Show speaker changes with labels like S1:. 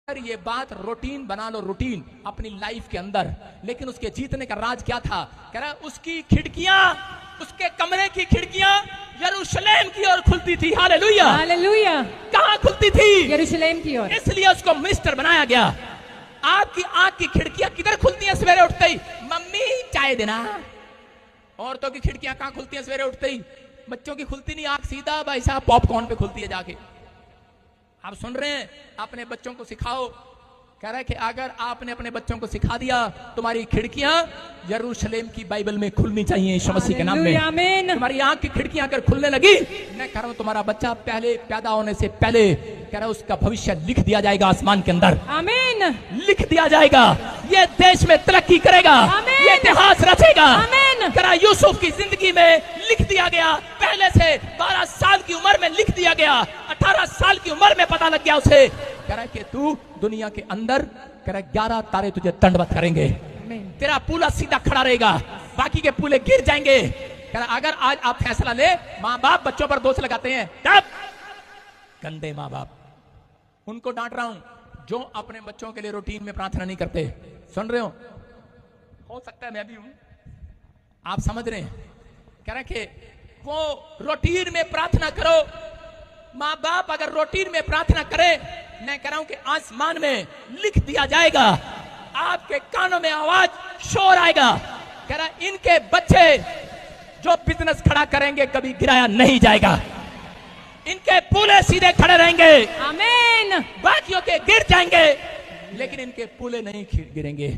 S1: ये बात रूटीन बना लो, रूटीन अपनी लाइफ के अंदर। लेकिन उसके जीतने का राज क्या था? कह रहा उसकी खिड़कियां, उसके कमरे की खिड़कियां यरूशलेम की ओर खुलती थी। Hallelujah,
S2: hallelujah.
S1: कहां खुलती थी?
S2: यरूशलेम की ओर।
S1: इसलिए उसको मिनिस्टर बनाया गया। आपकी आंख की खिड़कियां किधर खुलती हैं? सवेरे उठते ही मम्मी चाय देना। औरतों की खिड़कियां कहां खुलती हैं? सवेरे उठते ही। बच्चों की खुलती नहीं, आंख सीधा भाई साहब पॉपकॉर्न पे खुलती है जाके। आप सुन रहे हैं? अपने बच्चों को सिखाओ। कह रहा है कि अगर आपने अपने बच्चों को सिखा दिया, तुम्हारी खिड़कियां यरूशलेम की बाइबल में खुलनी चाहिए यीशु मसीह के नाम में।
S2: आमीन।
S1: तुम्हारी आंख की खिड़कियां अगर खुलने लगी, मैं कह रहा हूं तुम्हारा बच्चा पहले पैदा होने से पहले कह रहा उसका भविष्य लिख दिया जाएगा आसमान के अंदर।
S2: आमीन।
S1: लिख दिया जाएगा। ये देश में तरक्की करेगा, ये इतिहास रचेगा।
S2: आमीन।
S1: कह रहा यूसुफ की जिंदगी में लिख दिया गया, पहले से 12 साल की उम्र में लिख दिया गया, 18 साल की उम्र में पता लग गया उसे। कह रहा है कि तू दुनिया के अंदर, कह रहा 11 तारे तुझे दंडवत करेंगे। तेरा पूला सीधा खड़ा रहेगा, बाकी के पूले गिर जाएंगे। कह रहा अगर आज आप फैसला ले, माँ बाप बच्चों पर दोष लगाते हैं, तब गंदे माँ बाप, उनको डांट रहा हूं जो अपने बच्चों के लिए रूटीन में प्रार्थना नहीं करते। सुन रहे हो सकता है मैं भी हूं, आप समझ रहे हैं? कह रहे कि वो रूटीन में प्रार्थना करो। माँ बाप अगर रूटीन में प्रार्थना करे, मैं कह रहा हूं कि आसमान में लिख दिया जाएगा। आपके कानों में आवाज, शोर आएगा। कह रहा इनके बच्चे जो बिजनेस खड़ा करेंगे कभी गिराया नहीं जाएगा। इनके पूले सीधे खड़े रहेंगे।
S2: आमीन।
S1: बाकियों के गिर जाएंगे, लेकिन इनके पूले नहीं गिरेंगे।